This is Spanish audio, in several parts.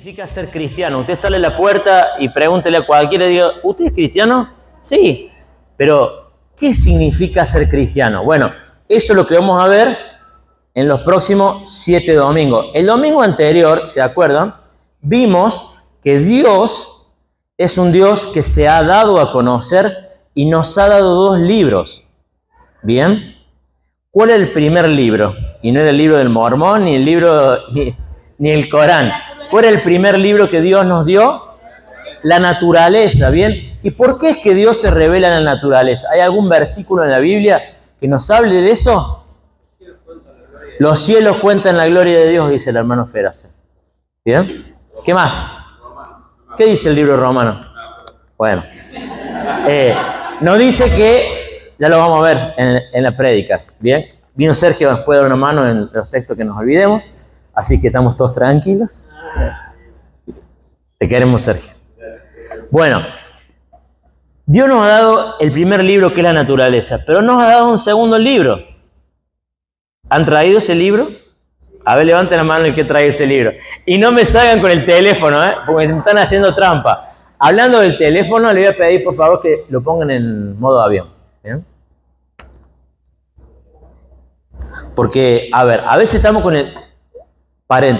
significa ser cristiano? Usted sale a la puerta y pregúntele a cualquiera y diga, ¿usted es cristiano? Sí, pero ¿qué significa ser cristiano? Bueno, eso es lo que vamos a ver en los próximos 7 domingos. El domingo anterior, ¿se acuerdan? Vimos que Dios es un Dios que se ha dado a conocer y nos ha dado 2 libros. ¿Bien? ¿Cuál es el primer libro? Y no era el libro del Mormón, ni el libro, ni el Corán. ¿Cuál era el primer libro que Dios nos dio? La naturaleza, ¿bien? ¿Y por qué es que Dios se revela en la naturaleza? ¿Hay algún versículo en la Biblia que nos hable de eso? Los cielos cuentan la gloria de Dios, dice el hermano Ferace. ¿Bien? ¿Qué más? ¿Qué dice el libro de Romanos? Bueno, nos dice que, ya lo vamos a ver en la prédica, ¿bien? Vino Sergio, nos puede dar una mano en los textos que nos olvidemos, así que estamos todos tranquilos. Te queremos, Sergio. Bueno, Dios nos ha dado el primer libro, que es la naturaleza, pero nos ha dado un segundo libro. ¿Han traído ese libro? A ver, levanten la mano el que trae ese libro. Y no me salgan con el teléfono, porque me están haciendo trampa. Hablando del teléfono, le voy a pedir por favor que lo pongan en modo avión. ¿Bien? Porque, a ver, a veces estamos con el...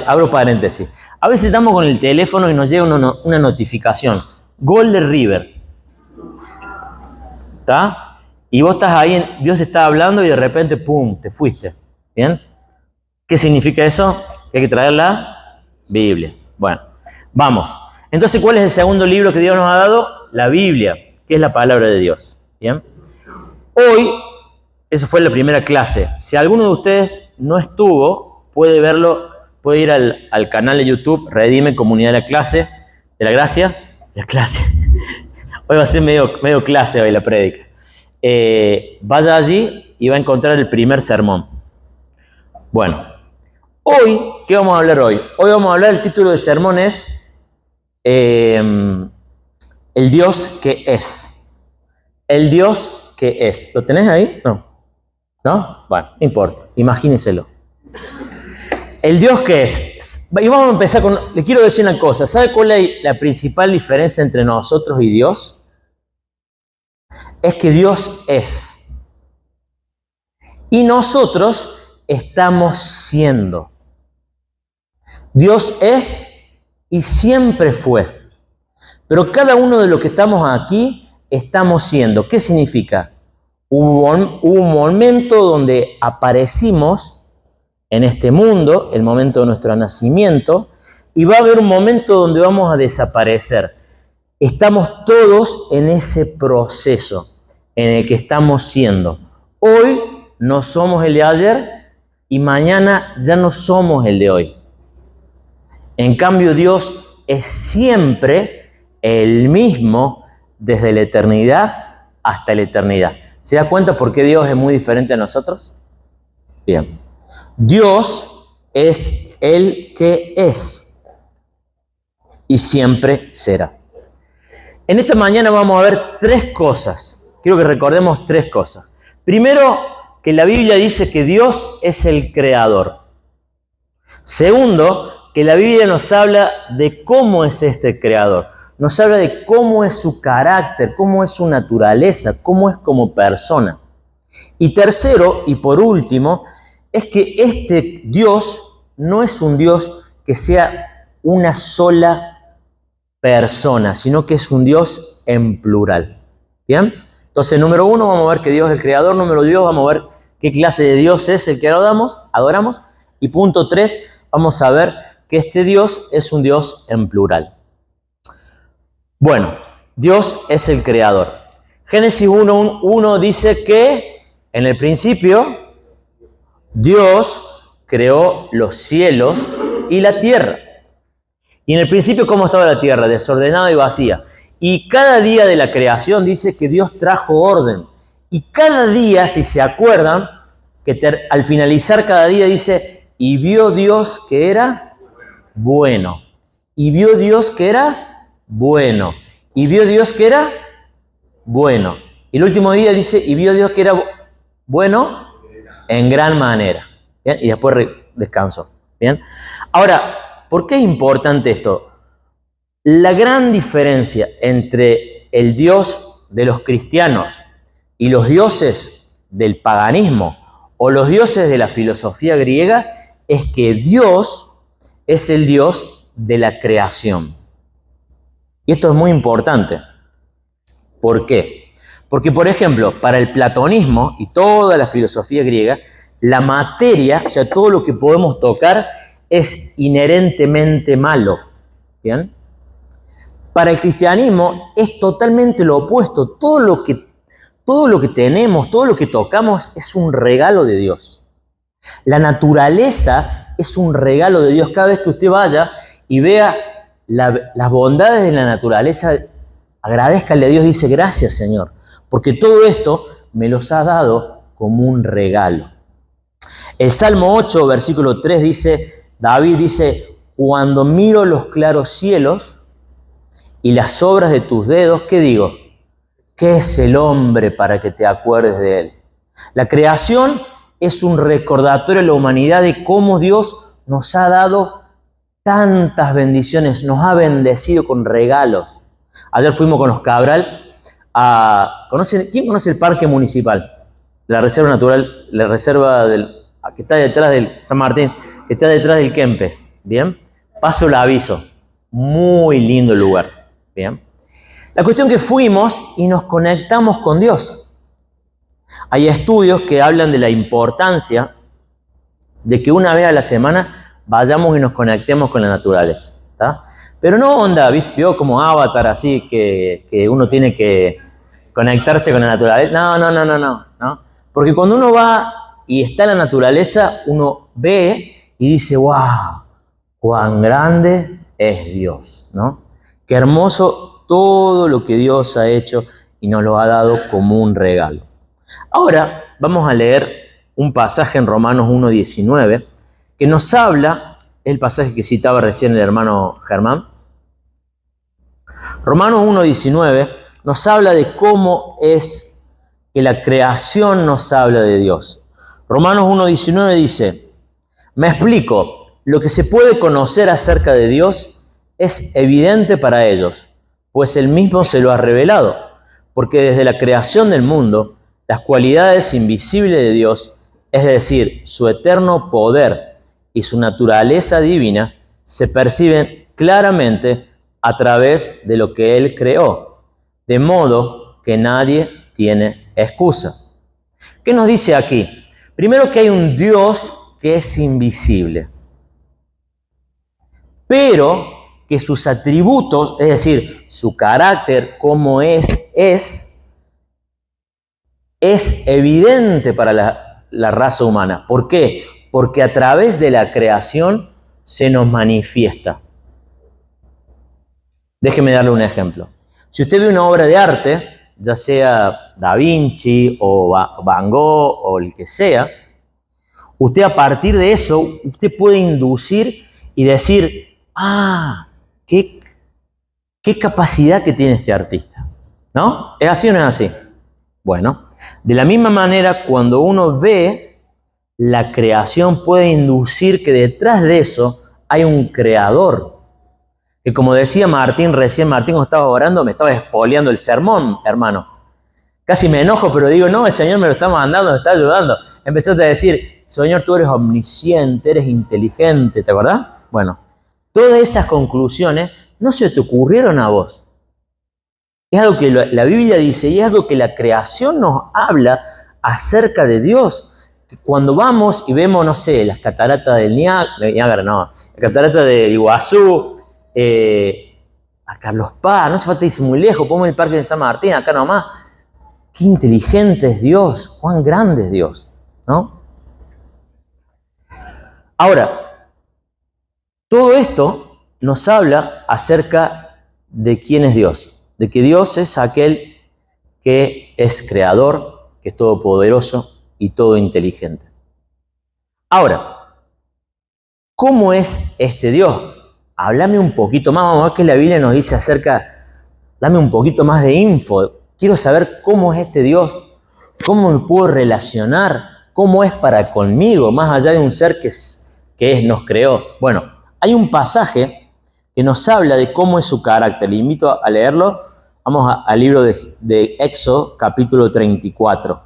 abro paréntesis. A veces estamos con el teléfono y nos llega una notificación. Gol de River. ¿Está? Y vos estás ahí, Dios te está hablando y de repente, ¡pum!, te fuiste. ¿Bien? ¿Qué significa eso? Que hay que traer la Biblia. Bueno, vamos. Entonces, ¿cuál es el segundo libro que Dios nos ha dado? La Biblia, que es la palabra de Dios. ¿Bien? Hoy, esa fue la primera clase. Si alguno de ustedes no estuvo, puede verlo, puede ir al canal de YouTube, Redime Comunidad de la Gracia. La clase. Hoy va a ser medio clase hoy la prédica. Vaya allí y va a encontrar el primer sermón. Bueno, hoy, ¿qué vamos a hablar hoy? Hoy vamos a hablar, el título del sermón es El Dios que es. El Dios que es. ¿Lo tenés ahí? No. ¿No? Bueno, no importa, imagínenselo. El Dios que es. Y vamos a empezar con... Le quiero decir una cosa. ¿Sabe cuál es la principal diferencia entre nosotros y Dios? Es que Dios es. Y nosotros estamos siendo. Dios es y siempre fue. Pero cada uno de los que estamos aquí estamos siendo. ¿Qué significa? Hubo un momento donde aparecimos en este mundo, el momento de nuestro nacimiento, y va a haber un momento donde vamos a desaparecer. Estamos todos en ese proceso en el que estamos siendo. Hoy no somos el de ayer y mañana ya no somos el de hoy. En cambio, Dios es siempre el mismo desde la eternidad hasta la eternidad. ¿Se da cuenta por qué Dios es muy diferente a nosotros? Bien. Dios es el que es y siempre será. En esta mañana vamos a ver 3 cosas. Quiero que recordemos 3 cosas. Primero, que la Biblia dice que Dios es el creador. Segundo, que la Biblia nos habla de cómo es este creador. Nos habla de cómo es su carácter, cómo es su naturaleza, cómo es como persona. Y tercero, y por último, es que este Dios no es un Dios que sea una sola persona, sino que es un Dios en plural. ¿Bien? Entonces, número 1, vamos a ver que Dios es el creador. Número 2, vamos a ver qué clase de Dios es el que adoramos. Y punto 3, vamos a ver que este Dios es un Dios en plural. Bueno, Dios es el creador. Génesis 1:1 dice que en el principio Dios creó los cielos y la tierra. Y en el principio, ¿cómo estaba la tierra? Desordenada y vacía. Y cada día de la creación dice que Dios trajo orden. Y cada día, si se acuerdan, que al finalizar cada día dice, y vio Dios que era bueno. Y vio Dios que era bueno. Y vio Dios que era bueno. Y el último día dice, y vio Dios que era bueno en gran manera. ¿Bien? Y después descansó. ¿Bien? Ahora, ¿por qué es importante esto? La gran diferencia entre el Dios de los cristianos y los dioses del paganismo o los dioses de la filosofía griega es que Dios es el Dios de la creación. Y esto es muy importante. ¿Por qué? Porque, por ejemplo, para el platonismo y toda la filosofía griega, la materia, o sea, todo lo que podemos tocar, es inherentemente malo. ¿Bien? Para el cristianismo es totalmente lo opuesto. Todo lo que tenemos, todo lo que tocamos es un regalo de Dios. La naturaleza es un regalo de Dios. Cada vez que usted vaya y vea las bondades de la naturaleza, agradézcale a Dios y dice, gracias Señor, porque todo esto me los ha dado como un regalo. El Salmo 8, versículo 3 dice, David dice, cuando miro los claros cielos y las obras de tus dedos, ¿qué digo? ¿Qué es el hombre para que te acuerdes de él? La creación es un recordatorio a la humanidad de cómo Dios nos ha dado tantas bendiciones, nos ha bendecido con regalos. Ayer fuimos con los Cabral a... ¿Quién conoce el parque municipal? La reserva natural, la reserva que está detrás del San Martín, que está detrás del Kempes. ¿Bien? Paso el aviso. Muy lindo lugar. ¿Bien? La cuestión que fuimos y nos conectamos con Dios. Hay estudios que hablan de la importancia de que una vez a la semana vayamos y nos conectemos con la naturaleza. ¿Tá? Pero no onda, vio como Avatar así, que uno tiene que conectarse con la naturaleza. No. Porque cuando uno va y está en la naturaleza, uno ve y dice, wow, cuán grande es Dios, ¿no? Qué hermoso todo lo que Dios ha hecho y nos lo ha dado como un regalo. Ahora vamos a leer un pasaje en Romanos 1:19 que nos habla, el pasaje que citaba recién el hermano Germán. Romanos 1:19 nos habla de cómo es que la creación nos habla de Dios. Romanos 1:19 dice, me explico, lo que se puede conocer acerca de Dios es evidente para ellos, pues Él mismo se lo ha revelado, porque desde la creación del mundo, las cualidades invisibles de Dios, es decir, su eterno poder y su naturaleza divina, se perciben claramente a través de lo que Él creó, de modo que nadie tiene excusa. ¿Qué nos dice aquí? Primero que hay un Dios que es invisible, pero que sus atributos, es decir, su carácter, cómo es evidente para la raza humana. ¿Por qué? Porque a través de la creación se nos manifiesta. Déjeme darle un ejemplo. Si usted ve una obra de arte, ya sea Da Vinci o Van Gogh o el que sea, usted a partir de eso, usted puede inducir y decir, qué capacidad que tiene este artista, ¿no? ¿Es así o no es así? Bueno, de la misma manera, cuando uno ve la creación, puede inducir que detrás de eso hay un creador. Que como decía Martín recién, Martín cuando estaba orando, me estaba espoleando el sermón, hermano. Casi me enojo, pero digo, no, el Señor me lo está mandando, me está ayudando. Empezaste a decir, Señor, tú eres omnisciente, eres inteligente, ¿te acordás? Bueno, todas esas conclusiones no se te ocurrieron a vos. Es algo que la Biblia dice y es algo que la creación nos habla acerca de Dios. Que cuando vamos y vemos, no sé, las cataratas del Niágara, no, la catarata de Iguazú, a Carlos Paz, no hace falta irse muy lejos, ponemos el parque de San Martín, acá nomás. Qué inteligente es Dios, cuán grande es Dios, ¿no? Ahora, todo esto nos habla acerca de quién es Dios, de que Dios es aquel que es creador, que es todopoderoso y todo inteligente. Ahora, ¿cómo es este Dios? Háblame un poquito más, vamos a ver qué la Biblia nos dice acerca, dame un poquito más de info. Quiero saber cómo es este Dios, cómo me puedo relacionar, cómo es para conmigo, más allá de un ser que nos creó. Bueno, hay un pasaje que nos habla de cómo es su carácter. Le invito a leerlo. Vamos al libro de Éxodo, capítulo 34.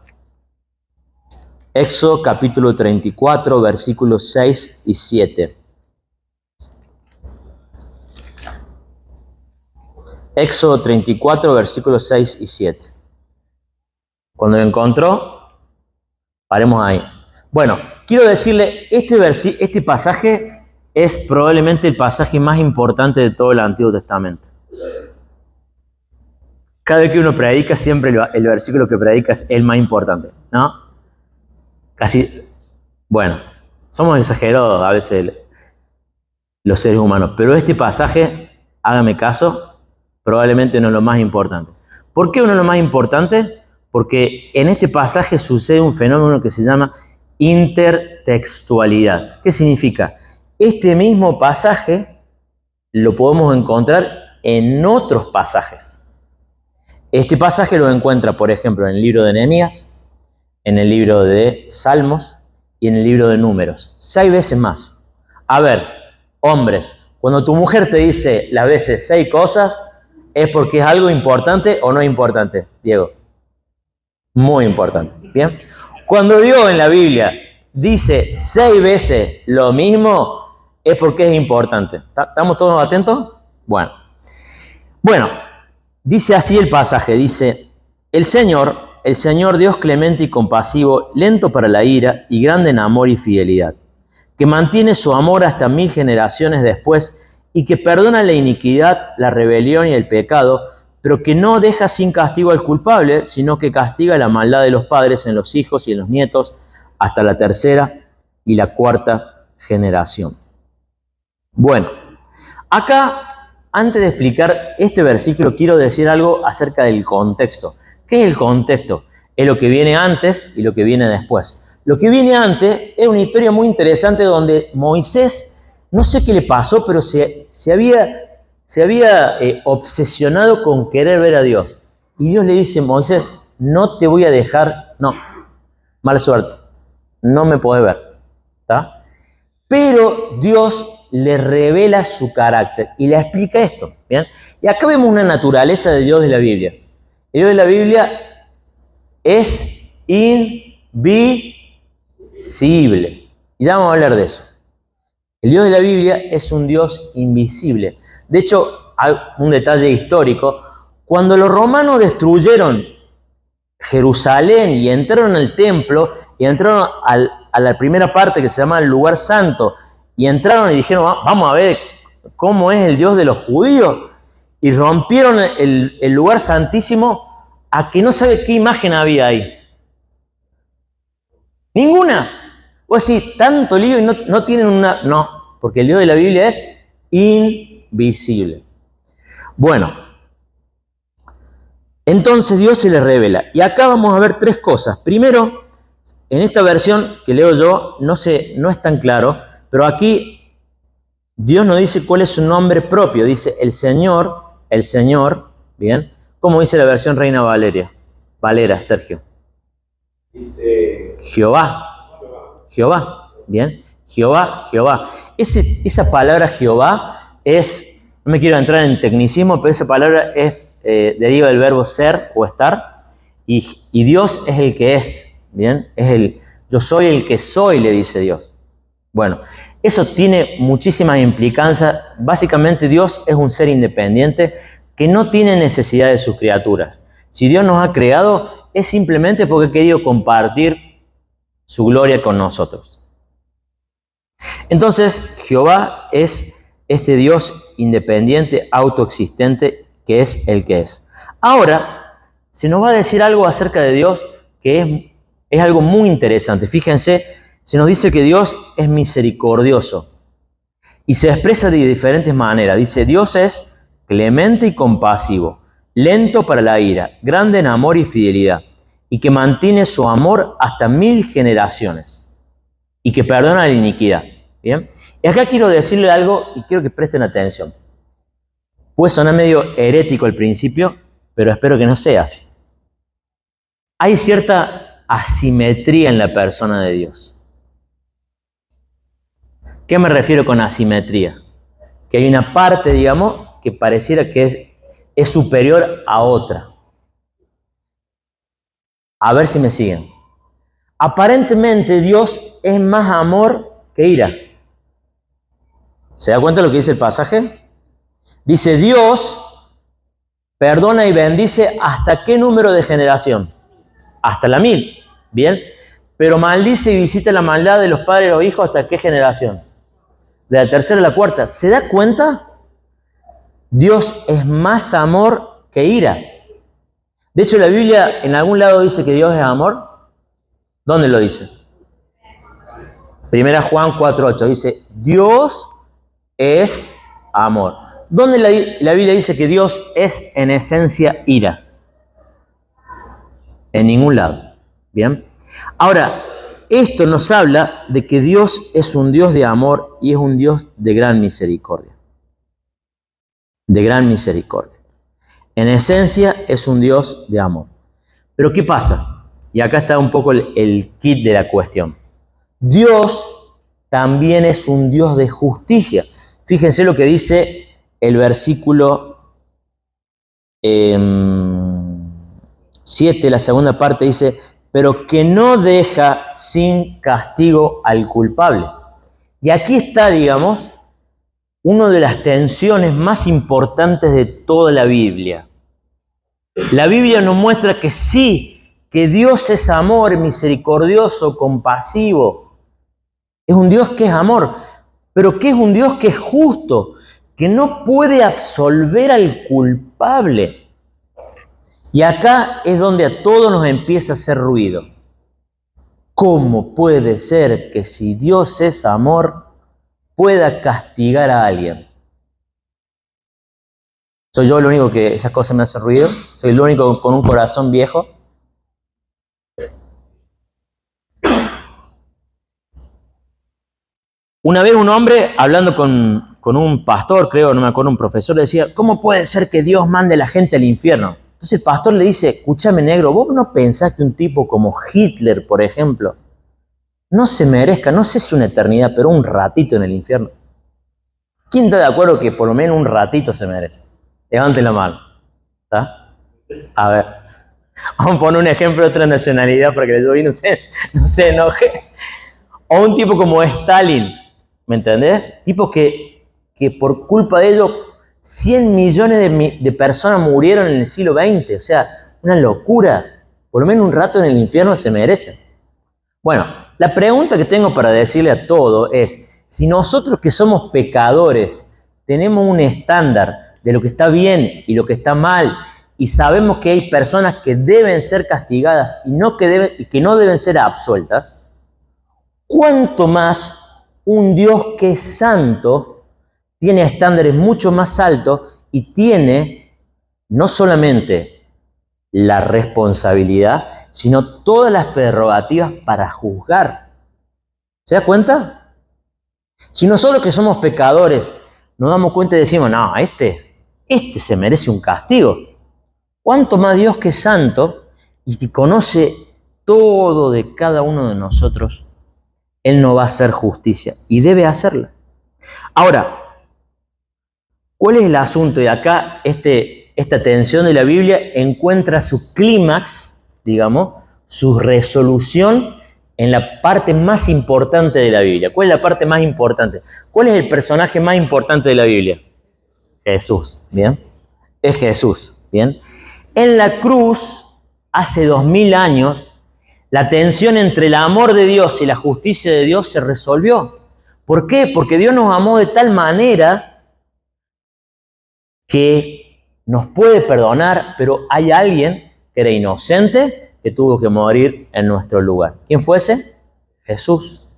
Éxodo, capítulo 34, versículos 6 y 7. Éxodo 34, versículos 6 y 7. Cuando lo encontró, paremos ahí. Bueno, quiero decirle, este pasaje es probablemente el pasaje más importante de todo el Antiguo Testamento. Cada vez que uno predica, siempre el versículo que predica es el más importante, ¿no? Casi, bueno, somos exagerados a veces los seres humanos, pero este pasaje, hágame caso, probablemente no es lo más importante. ¿Por qué no es lo más importante? Porque en este pasaje sucede un fenómeno que se llama intertextualidad. ¿Qué significa? Este mismo pasaje lo podemos encontrar en otros pasajes. Este pasaje lo encuentra, por ejemplo, en el libro de Nehemías, en el libro de Salmos y en el libro de Números. 6 veces más. A ver, hombres, cuando tu mujer te dice las veces 6 cosas, ¿es porque es algo importante o no importante, Diego? Muy importante, ¿bien? Cuando Dios en la Biblia dice 6 veces lo mismo, es porque es importante. ¿Estamos todos atentos? Bueno, dice así el pasaje, dice, el Señor Dios clemente y compasivo, lento para la ira y grande en amor y fidelidad, que mantiene su amor hasta 1000 generaciones después y que perdona la iniquidad, la rebelión y el pecado, pero que no deja sin castigo al culpable, sino que castiga la maldad de los padres en los hijos y en los nietos hasta la 3ª y la 4ª generación. Bueno, acá, antes de explicar este versículo, quiero decir algo acerca del contexto. ¿Qué es el contexto? Es lo que viene antes y lo que viene después. Lo que viene antes es una historia muy interesante donde Moisés, no sé qué le pasó, pero se había obsesionado con querer ver a Dios. Y Dios le dice, Moisés, no te voy a dejar, no, mala suerte, no me podés ver, ¿está? Pero Dios le revela su carácter y le explica esto, ¿bien? Y acá vemos una naturaleza de Dios de la Biblia. El Dios de la Biblia es invisible. Y ya vamos a hablar de eso. El Dios de la Biblia es un Dios invisible. De hecho, hay un detalle histórico. Cuando los romanos destruyeron Jerusalén y entraron al templo y entraron a la primera parte que se llama el lugar santo y entraron y dijeron, vamos a ver cómo es el Dios de los judíos, y rompieron el lugar santísimo, a que no sabe qué imagen había ahí. Ninguna. O sí, tanto lío y no tienen una... No, porque el Dios de la Biblia es invisible. Bueno, entonces Dios se les revela. Y acá vamos a ver 3 cosas. Primero, en esta versión que leo yo, no es tan claro, pero aquí Dios nos dice cuál es su nombre propio. Dice el Señor, ¿bien? ¿Cómo dice la versión Reina Valera, Sergio? Dice Jehová, ¿bien? Jehová. Esa palabra Jehová es, no me quiero entrar en tecnicismo, pero esa palabra deriva del verbo ser o estar, y Dios es el que es, ¿bien? Yo soy el que soy, le dice Dios. Bueno, eso tiene muchísimas implicancias. Básicamente Dios es un ser independiente que no tiene necesidad de sus criaturas. Si Dios nos ha creado, es simplemente porque ha querido compartir su gloria con nosotros. Entonces, Jehová es este Dios independiente, autoexistente, que es el que es. Ahora, se nos va a decir algo acerca de Dios que es algo muy interesante. Fíjense, se nos dice que Dios es misericordioso y se expresa de diferentes maneras. Dice, Dios es clemente y compasivo, lento para la ira, grande en amor y fidelidad, y que mantiene su amor hasta 1000 generaciones, y que perdona la iniquidad. ¿Bien? Y acá quiero decirle algo y quiero que presten atención. Puede sonar medio herético al principio, pero espero que no sea así. Hay cierta asimetría en la persona de Dios. ¿Qué me refiero con asimetría? que hay una parte, digamos, que pareciera que es superior a otra. A ver si me siguen. Aparentemente Dios es más amor que ira. ¿Se da cuenta de lo que dice el pasaje? Dice, Dios perdona y bendice ¿hasta qué número de generación? Hasta la 1000. Bien. Pero maldice y visita la maldad de los padres y los hijos ¿hasta qué generación? De la tercera a la cuarta. ¿Se da cuenta? Dios es más amor que ira. De hecho, la Biblia en algún lado dice que Dios es amor. ¿Dónde lo dice? Primera Juan 4:8 dice, Dios es amor. ¿Dónde la Biblia dice que Dios es en esencia ira? En ningún lado. Bien. Ahora, esto nos habla de que Dios es un Dios de amor y es un Dios de gran misericordia. De gran misericordia. En esencia es un Dios de amor. Pero ¿qué pasa? Y acá está un poco el kit de la cuestión. Dios también es un Dios de justicia. Fíjense lo que dice el versículo 7, la segunda parte dice, pero que no deja sin castigo al culpable. Y aquí está, digamos, una de las tensiones más importantes de toda la Biblia. La Biblia nos muestra que sí, que Dios es amor, misericordioso, compasivo. Es un Dios que es amor, pero que es un Dios que es justo, que no puede absolver al culpable. Y acá es donde a todos nos empieza a hacer ruido. ¿Cómo puede ser que si Dios es amor, pueda castigar a alguien? ¿Soy yo el único que esas cosas me hacen ruido? ¿Soy el único con un corazón viejo? Una vez un hombre, hablando con un pastor, creo, no me acuerdo, un profesor, le decía, ¿cómo puede ser que Dios mande a la gente al infierno? Entonces el pastor le dice, escúchame negro, ¿vos no pensás que un tipo como Hitler, por ejemplo, no se merezca, no sé si una eternidad, pero un ratito en el infierno? ¿Quién está de acuerdo que por lo menos un ratito se merece? Levante la mano. ¿Está? A ver. Vamos a poner un ejemplo de otra nacionalidad para que el no se enoje. O un tipo como Stalin, ¿me entendés? Tipo que por culpa de ello 100 millones de personas murieron en el siglo XX. O sea, una locura. Por lo menos un rato en el infierno se merecen. Bueno, la pregunta que tengo para decirle a todos es, si nosotros que somos pecadores tenemos un estándar de lo que está bien y lo que está mal, y sabemos que hay personas que deben ser castigadas y que no deben ser absueltas, ¿cuánto más un Dios que es santo tiene estándares mucho más altos y tiene no solamente la responsabilidad, sino todas las prerrogativas para juzgar? ¿Se da cuenta? Si nosotros que somos pecadores nos damos cuenta y decimos, no, este se merece un castigo, ¿cuánto más Dios que es santo y que conoce todo de cada uno de nosotros? Él no va a hacer justicia y debe hacerla. Ahora, ¿cuál es el asunto? Y acá esta tensión de la Biblia encuentra su clímax, digamos, su resolución en la parte más importante de la Biblia. ¿Cuál es la parte más importante? ¿Cuál es el personaje más importante de la Biblia? Jesús, ¿bien? Es Jesús, ¿bien? En la cruz, hace 2000 años, la tensión entre el amor de Dios y la justicia de Dios se resolvió. ¿Por qué? Porque Dios nos amó de tal manera que nos puede perdonar, pero hay alguien que era inocente que tuvo que morir en nuestro lugar. ¿Quién fue ese? Jesús.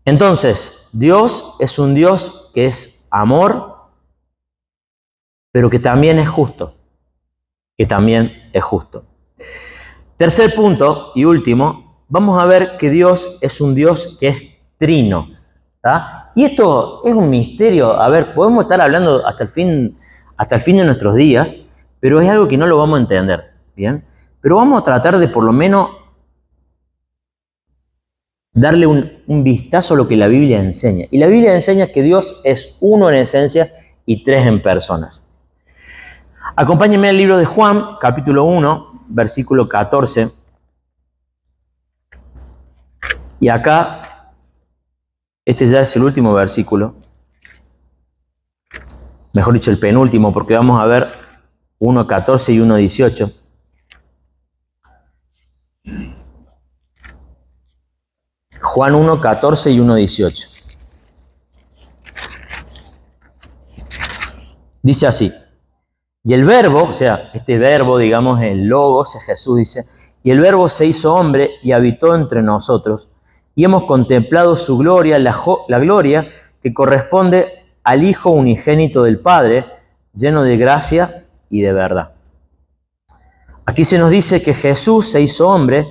Entonces, Dios es un Dios que es amor, pero que también es justo. Que también es justo. Tercer punto y último, vamos a ver que Dios es un Dios que es trino. ¿Tá? Y esto es un misterio. A ver, podemos estar hablando hasta el fin de nuestros días, pero es algo que no lo vamos a entender, ¿bien? Pero vamos a tratar de por lo menos darle un vistazo a lo que la Biblia enseña. Y la Biblia enseña que Dios es uno en esencia y tres en personas. Acompáñenme al libro de Juan, capítulo 1, versículo 14. Y acá, este ya es el último versículo. Mejor dicho, el penúltimo, porque vamos a ver 1.14 y 1.18. Juan 1.14 y 1.18. Dice así: y el verbo, o sea, este verbo, digamos, el logos, Jesús dice, y el verbo se hizo hombre y habitó entre nosotros, y hemos contemplado su gloria, la gloria que corresponde al Hijo unigénito del Padre, lleno de gracia y de verdad. Aquí se nos dice que Jesús se hizo hombre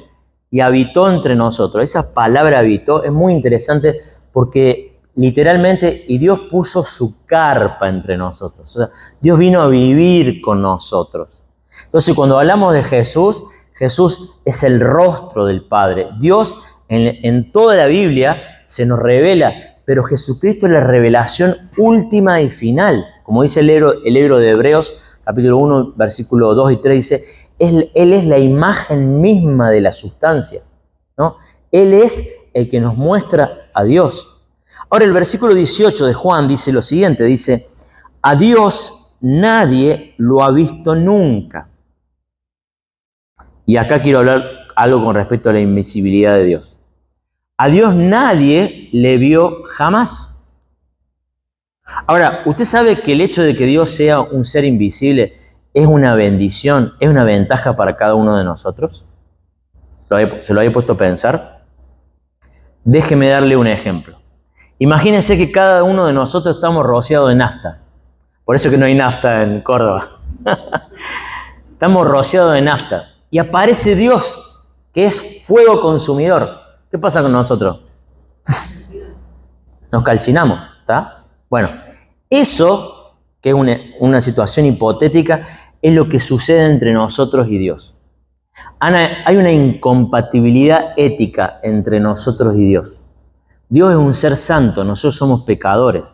y habitó entre nosotros. Esa palabra habitó es muy interesante porque literalmente, y Dios puso su carpa entre nosotros. O sea, Dios vino a vivir con nosotros. Entonces, cuando hablamos de Jesús, Jesús es el rostro del Padre. Dios en toda la Biblia se nos revela, pero Jesucristo es la revelación última y final. Como dice el libro de Hebreos, capítulo 1, versículo 2 y 3, dice, Él es la imagen misma de la sustancia, ¿no? Él es el que nos muestra a Dios. Ahora el versículo 18 de Juan dice lo siguiente, dice, a Dios nadie lo ha visto nunca. Y acá quiero hablar algo con respecto a la invisibilidad de Dios. A Dios nadie le vio jamás. Ahora, ¿usted sabe que el hecho de que Dios sea un ser invisible es una bendición, es una ventaja para cada uno de nosotros? ¿Se lo había puesto a pensar? Déjeme darle un ejemplo. Imagínense que cada uno de nosotros estamos rociados de nafta. Por eso que no hay nafta en Córdoba. Estamos rociados de nafta. Y aparece Dios, que es fuego consumidor. ¿Qué pasa con nosotros? Nos calcinamos, ¿está? Bueno, eso, que es una situación hipotética, es lo que sucede entre nosotros y Dios. Hay una incompatibilidad ética entre nosotros y Dios. Dios es un ser santo, nosotros somos pecadores.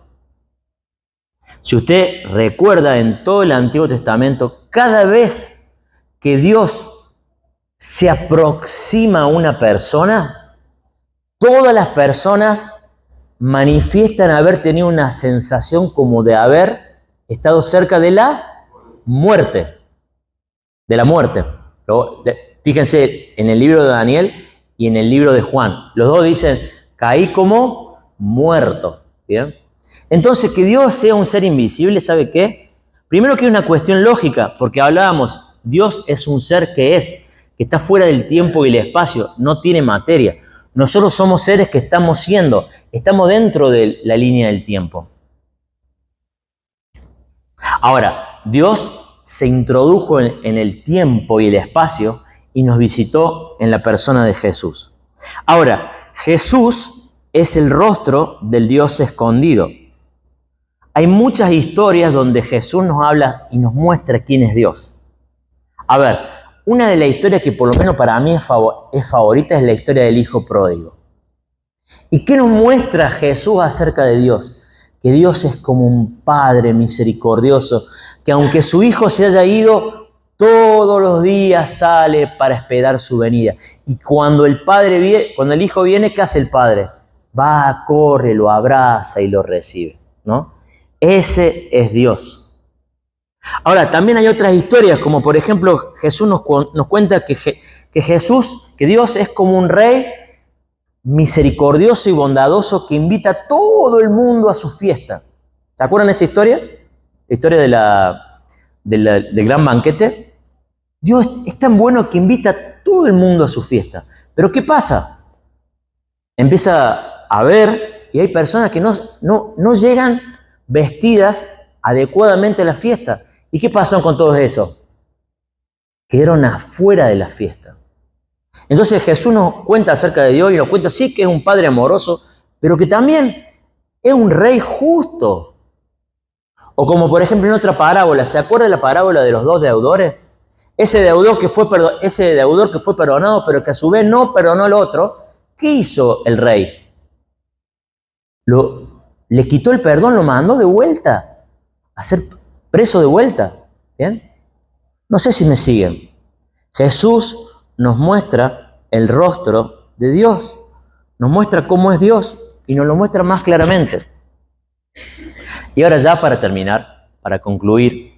Si usted recuerda en todo el Antiguo Testamento, cada vez que Dios se aproxima a una persona, todas las personas manifiestan haber tenido una sensación como de haber estado cerca de la muerte. De la muerte. Fíjense en el libro de Daniel y en el libro de Juan. Los dos dicen, caí como muerto. ¿Bien? Entonces, que Dios sea un ser invisible, ¿sabe qué? Primero que es una cuestión lógica, porque hablábamos, Dios es un ser que está fuera del tiempo y el espacio, no tiene materia. Nosotros somos seres que estamos dentro de la línea del tiempo. Ahora, Dios se introdujo en el tiempo y el espacio y nos visitó en la persona de Jesús. Ahora, Jesús es el rostro del Dios escondido. Hay muchas historias donde Jesús nos habla y nos muestra quién es Dios. A ver, una de las historias que por lo menos para mí es favorita es la historia del hijo pródigo. ¿Y qué nos muestra Jesús acerca de Dios? Que Dios es como un padre misericordioso, que aunque su hijo se haya ido, todos los días sale para esperar su venida. Y cuando el hijo viene, ¿qué hace el padre? Va, corre, lo abraza y lo recibe, ¿no? Ese es Dios. Ahora, también hay otras historias, como por ejemplo, Jesús nos cuenta que Dios es como un rey misericordioso y bondadoso que invita a todo el mundo a su fiesta. ¿Se acuerdan de esa historia? La historia del gran banquete. Dios es tan bueno que invita a todo el mundo a su fiesta. Pero ¿qué pasa? Empieza a ver y hay personas que no llegan vestidas adecuadamente a la fiesta. ¿Y qué pasó con todo eso? Quedaron afuera de la fiesta. Entonces Jesús nos cuenta acerca de Dios y nos cuenta sí que es un padre amoroso, pero que también es un rey justo. O como por ejemplo en otra parábola, ¿se acuerda de la parábola de los dos deudores? Ese deudor que fue perdonado, pero que a su vez no perdonó al otro, ¿qué hizo el rey? Le quitó el perdón, lo mandó de vuelta a ser preso de vuelta. ¿Bien? No sé si me siguen. Jesús nos muestra el rostro de Dios, nos muestra cómo es Dios y nos lo muestra más claramente. Y ahora ya para terminar, para concluir,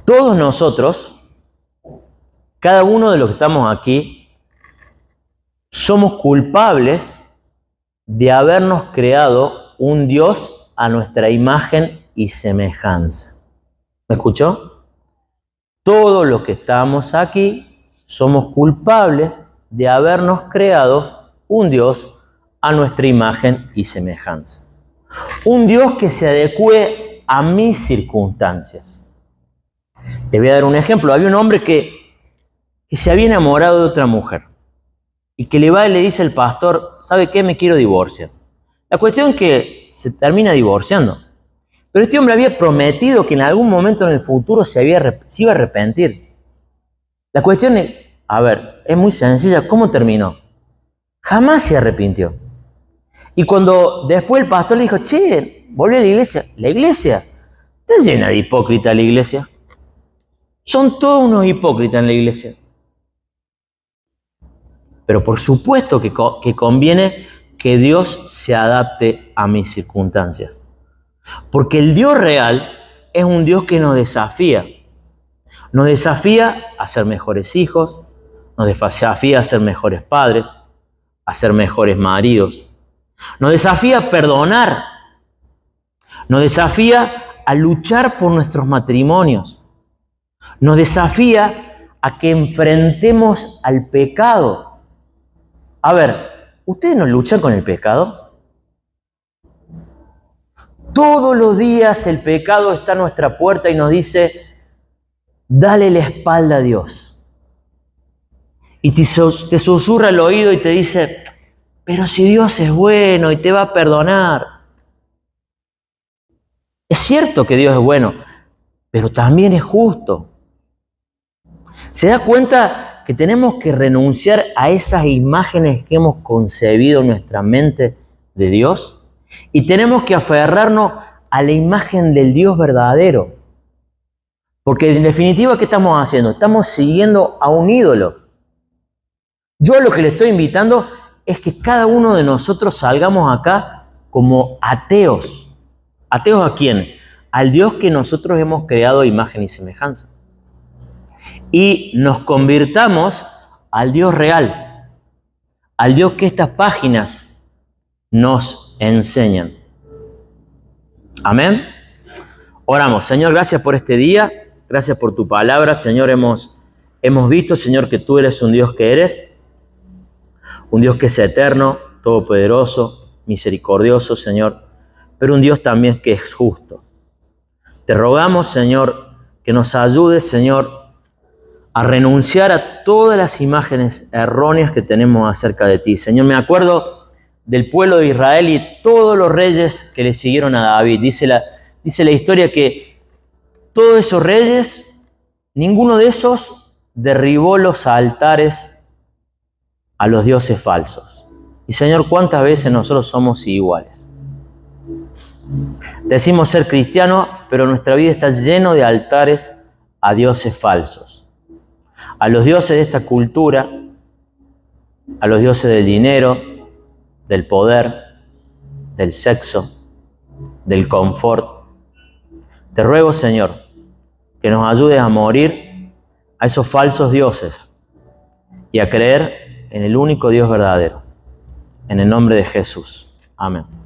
todos nosotros, cada uno de los que estamos aquí, somos culpables de habernos creado un Dios a nuestra imagen y semejanza. ¿Me escuchó? Todos los que estamos aquí somos culpables de habernos creado un Dios a nuestra imagen y semejanza. Un Dios que se adecue a mis circunstancias. Le voy a dar un ejemplo. Había un hombre que se había enamorado de otra mujer y que le va y le dice al pastor, ¿sabe qué? Me quiero divorciar. La cuestión es que se termina divorciando. Pero este hombre había prometido que en algún momento en el futuro se iba a arrepentir. La cuestión es, es muy sencilla. ¿Cómo terminó? Jamás se arrepintió. Y cuando después el pastor le dijo, che, volvió a la iglesia está llena de hipócritas la iglesia. Son todos unos hipócritas en la iglesia. Pero por supuesto que conviene que Dios se adapte a mis circunstancias. Porque el Dios real es un Dios que nos desafía. Nos desafía a ser mejores hijos, nos desafía a ser mejores padres, a ser mejores maridos. Nos desafía a perdonar. Nos desafía a luchar por nuestros matrimonios. Nos desafía a que enfrentemos al pecado. ¿Ustedes no luchan con el pecado? Todos los días el pecado está a nuestra puerta y nos dice, dale la espalda a Dios. Y te susurra al oído y te dice, pero si Dios es bueno y te va a perdonar. Es cierto que Dios es bueno, pero también es justo. ¿Se da cuenta que tenemos que renunciar a esas imágenes que hemos concebido en nuestra mente de Dios? Y tenemos que aferrarnos a la imagen del Dios verdadero. Porque en definitiva, ¿qué estamos haciendo? Estamos siguiendo a un ídolo. Yo lo que le estoy invitando es que cada uno de nosotros salgamos acá como ateos. ¿Ateos a quién? Al Dios que nosotros hemos creado a imagen y semejanza. Y nos convirtamos al Dios real, al Dios que estas páginas nos enseñan. Amén. Oramos. Señor, gracias por este día, gracias por tu palabra. Señor, hemos visto, Señor, que tú eres un Dios que eres, un Dios que es eterno, todopoderoso, misericordioso, Señor, pero un Dios también que es justo. Te rogamos, Señor, que nos ayudes, Señor, a renunciar a todas las imágenes erróneas que tenemos acerca de ti. Señor, me acuerdo del pueblo de Israel y todos los reyes que le siguieron a David. Dice la historia que todos esos reyes, ninguno de esos derribó los altares a los dioses falsos. Y Señor, ¿cuántas veces nosotros somos iguales? Decimos ser cristianos, pero nuestra vida está llena de altares a dioses falsos. A los dioses de esta cultura, a los dioses del dinero, del poder, del sexo, del confort. Te ruego, Señor, que nos ayudes a morir a esos falsos dioses y a creer en el único Dios verdadero. En el nombre de Jesús. Amén.